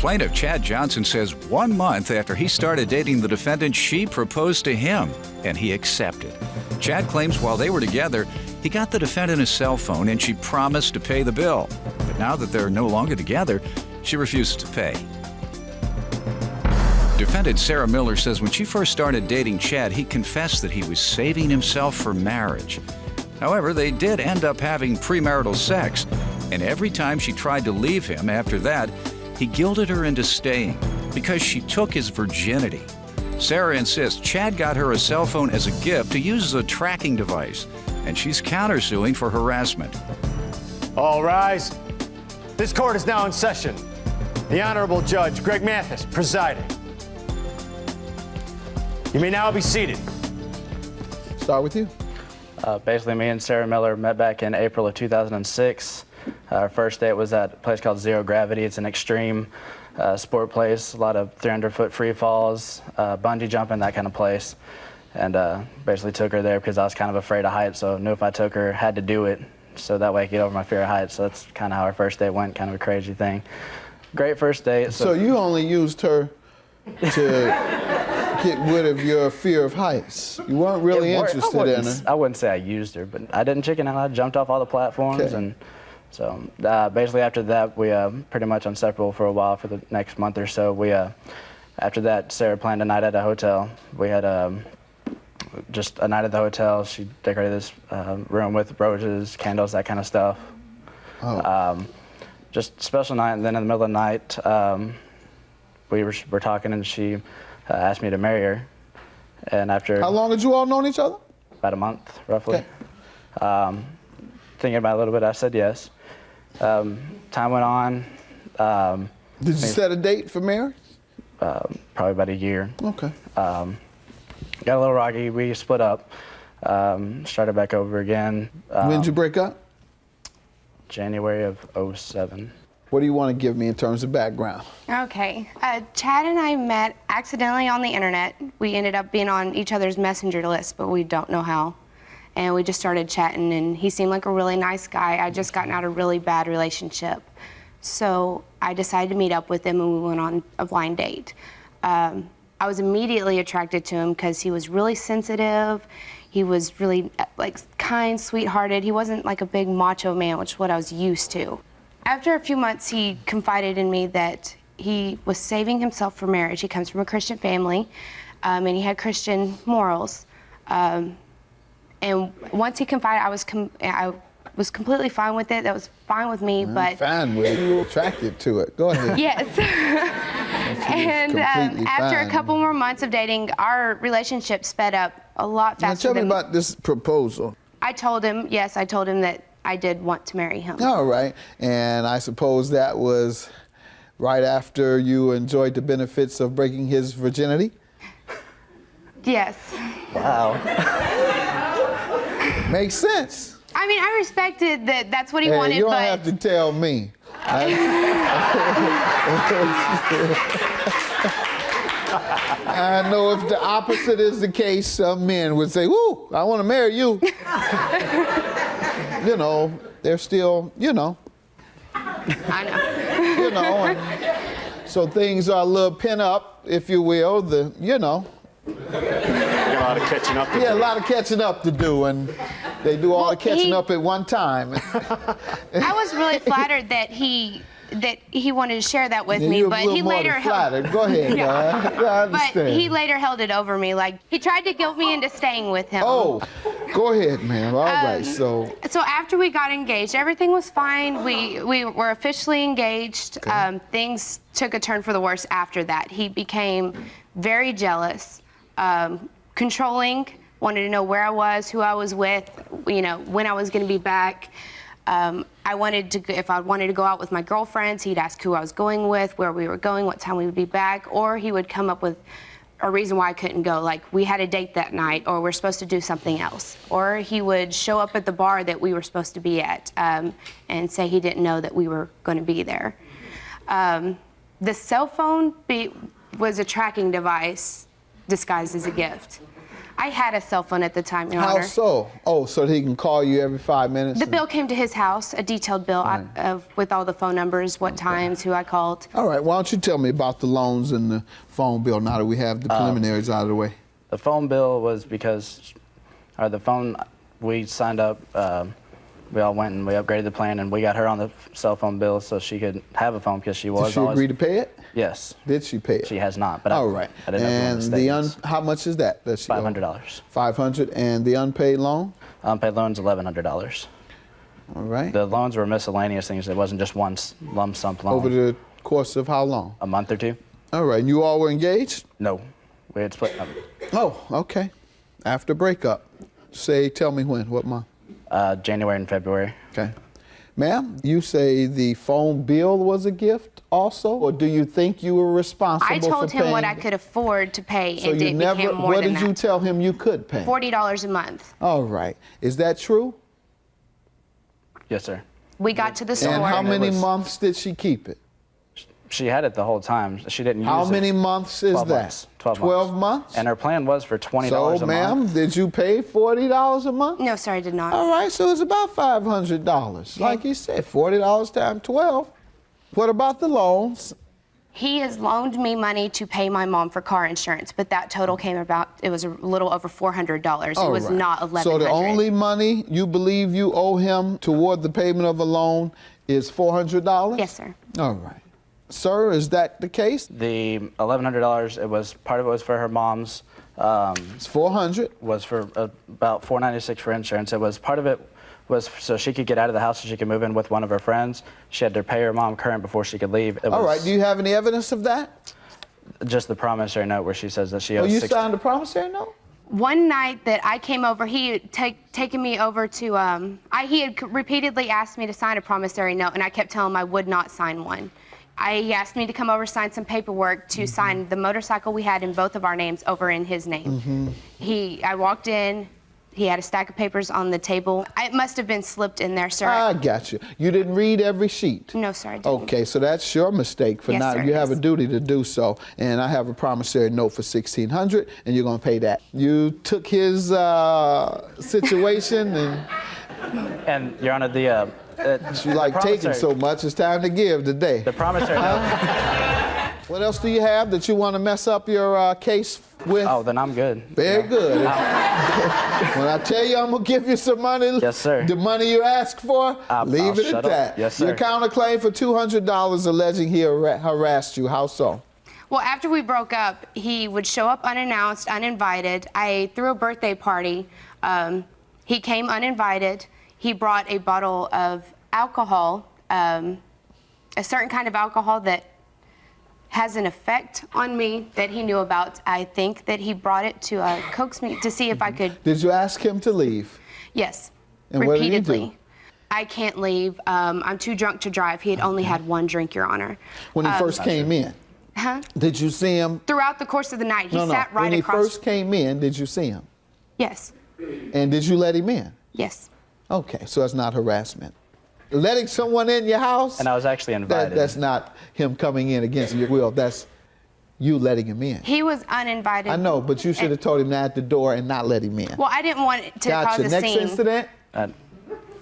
Plaintiff Chad Johnson says 1 month after he started dating the defendant, she proposed to him, and he accepted. Chad claims while they were together, he got the defendant a cell phone and she promised to pay the bill. But now that they're no longer together, she refuses to pay. Defendant Sarah Miller says when she first started dating Chad, he confessed that he was saving himself for marriage. However, they did end up having premarital sex, and every time she tried to leave him after that, he guilted her into staying because she took his virginity. Sarah insists Chad got her a cell phone as a gift to use as a tracking device, and she's countersuing for harassment. All rise. This court is now in session. The Honorable Judge Greg Mathis presiding. You may now be seated. Start with you. Basically, me and Sarah Miller met back in April of 2006. Our first date was at a place called Zero Gravity. It's an extreme sport place, a lot of 300-foot free falls, bungee jumping, that kind of place. And basically took her there because I was kind of afraid of heights, so I knew if I took her, had to do it, so that way I could get over my fear of heights. So that's kind of how our first date went, kind of a crazy thing. Great first date. So you only used her to get rid of your fear of heights. You weren't really interested in her. I wouldn't say I used her, but I didn't chicken out. I jumped off all the platforms. Okay. And so basically after that, we pretty much inseparable for a while for the next month or so. We after that, Sarah planned a night at a hotel. We had just a night at the hotel. She decorated this room with roses, candles, that kind of stuff. Oh. Just a special night, and then in the middle of the night, we were talking, and she asked me to marry her. And after... How long had you all known each other? About a month, roughly. Okay. Thinking about it a little bit, I said yes. Time went on. Did you set a date for marriage? Probably about a year. Okay. Got a little rocky. We split up. Started back over again. When did you break up? January of '07. What do you want to give me in terms of background? Okay. Chad and I met accidentally on the internet. We ended up being on each other's messenger list, but we don't know how. And we just started chatting, and he seemed like a really nice guy. I just gotten out of a really bad relationship. So I decided to meet up with him, and we went on a blind date. I was immediately attracted to him because he was really sensitive. He was really kind, sweethearted. He wasn't like a big macho man, which is what I was used to. After a few months, he confided in me that he was saving himself for marriage. He comes from a Christian family, and he had Christian morals. And once he confided, I was completely fine with it. That was fine with me, but... Fine with it. You were attracted to it. Go ahead. Yes. And after a couple more months of dating, our relationship sped up a lot faster. Now tell me about this proposal. I told him that I did want to marry him. All right. And I suppose that was right after you enjoyed the benefits of breaking his virginity? Yes. Wow. Makes sense. I mean, I respected that that's what he wanted, you don't but... have to tell me. I know if the opposite is the case, some men would say, woo, I want to marry you. You know, they're still, you know. I know. You know, and so things are a little pent up, if you will, you know. Got a lot of catching up to do. Yeah, a lot of catching up to do, and they do all the catching up at one time. I was really flattered that he wanted to share that with me, but he later flattered. Go ahead, I understand. But he later held it over me. Like, he tried to guilt me into staying with him. Oh, go ahead, ma'am. All right, so after we got engaged, everything was fine. We were officially engaged. Okay. Things took a turn for the worse after that. He became very jealous, controlling, wanted to know where I was, who I was with, you know, when I was going to be back. If I wanted to go out with my girlfriends, he'd ask who I was going with, where we were going, what time we would be back, or he would come up with a reason why I couldn't go, like we had a date that night, or we're supposed to do something else. Or he would show up at the bar that we were supposed to be at and say he didn't know that we were going to be there. The cell phone was a tracking device disguised as a gift. I had a cell phone at the time, Your How Honor. so? Oh, so that he can call you every 5 minutes? The bill came to his house, a detailed bill with all the phone numbers, what times, who I called. All right, why don't you tell me about the loans and the phone bill now that we have the preliminaries out of the way? The phone bill was because, the phone, we signed up, we all went and we upgraded the plan, and we got her on the cell phone bill so she could have a phone because she was Did she always... agree to pay it? Yes. Did she pay it? She has not, but All right. I didn't and have the how much is that? She $500. $500, and the unpaid loan? Unpaid loan's $1,100. All right. The loans were miscellaneous things. It wasn't just one lump sum loan. Over the course of how long? A month or two. All right, and you all were engaged? No, we had split up. Oh, okay. After breakup. Tell me when, what month? January and February. Okay. Ma'am, you say the phone bill was a gift also, or do you think you were responsible for I paying? told him what I could afford to pay, So and you it never, became more what than did you that. tell him you could pay? $40 a month. All right. Is that true? Yes, sir. We got to the store. And how many was- months did she keep it? She had it the whole time. She didn't use it. How many months is 12 that? months. 12 12 months? And her plan was for $20 So, a ma'am, month. did you pay $40 a month? No, sir, I did not. All right, so it's about $500. Like you said, $40 times 12. What about the loans? He has loaned me money to pay my mom for car insurance, but that total came about, it was a little over $400. It was not $1,100. So the only money you believe you owe him toward the payment of a loan is $400? Yes, sir. All right. Sir, is that the case? The $1,100, part of it was for her mom's. It's $400. Was for about $496 for insurance. Part of it was so she could get out of the house so she could move in with one of her friends. She had to pay her mom current before she could leave. All right. Do you have any evidence of that? Just the promissory note where she says that she Oh, owes you 60 signed a promissory note? One night that I came over, he had taken me over to, he had repeatedly asked me to sign a promissory note, and I kept telling him I would not sign one. He asked me to come over, sign some paperwork to sign the motorcycle we had in both of our names over in his name. I walked in, he had a stack of papers on the table. It must have been slipped in there, sir. I got you. You didn't read every sheet? No, sir, I didn't. Okay, so that's your mistake for Yes, not. sir, You it have a is. duty to do so, and I have a promissory note for $1,600, and you're going to pay that. You took his situation, And Your Honor, you like taking promissory- so much. It's time to give today. the promissory note. What else do you have that you want to mess up your case with? Oh, then I'm good. Very good. When I tell you I'm going to give you some money, Yes, sir. the money you ask for, leave I'll it at shut up. that. Yes, sir. Your counterclaim for $200 alleging he harassed you. How so? Well, after we broke up, he would show up unannounced, uninvited. I threw a birthday party. He came uninvited. He brought a bottle of alcohol, a certain kind of alcohol that has an effect on me that he knew about. I think that he brought it to coax me to see if I could. Did you ask him to leave? Yes, And what did he repeatedly. do? I can't leave. I'm too drunk to drive. He had only had one drink, Your Honor. When he first came in? Huh? Did you see him? Throughout the course of the night, he sat right When he across. first came in, did you see him? Yes, And did you let him in? yes. Okay, so that's not harassment. Letting someone in your house? And I was actually invited. That's not him coming in against your will. That's you letting him in. He was uninvited. I know, but you should have told him that at the door and not let him in. Well, I didn't want it to cause Gotcha. a Next scene. incident? I'm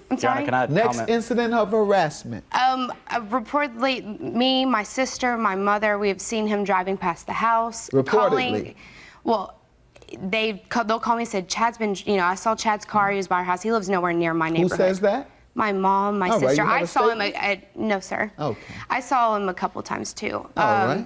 Your sorry? Honor, can I Next comment? incident of harassment. Reportedly, me, my sister, my mother, we have seen him driving past the house. Reportedly. Well, they'll call me and said, Chad's been, I saw Chad's car, he was by our house. He lives nowhere near my Who neighborhood. says that? My mom, my All right, sister. you have I a saw him, statement? no, sir. Okay. I saw him a couple times too. All right.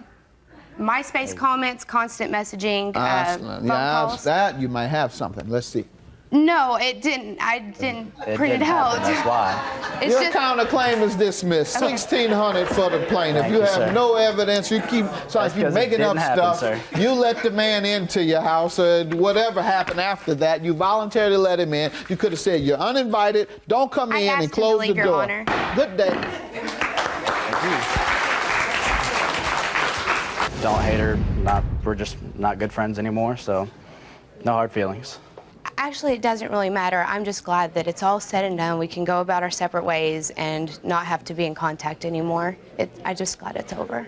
MySpace comments, constant messaging, phone Yeah, calls. that you might have something. Let's see. No, it didn't. I didn't print it didn't out. happen, That's why. It's Your just, counterclaim is dismissed. Okay. $1,600 for the plaintiff. Thank You you, have sir. no evidence. You keep That's because it making up didn't happen, stuff. sir. You let the man into your house, or whatever happened after that. You voluntarily let him in. You could have said you're uninvited. Don't come I in asked and him to close leave, the Your door. Honor. Good day. Don't hate her. We're just not good friends anymore, so no hard feelings. Actually, it doesn't really matter. I'm just glad that it's all said and done. We can go about our separate ways and not have to be in contact anymore. I'm just glad it's over.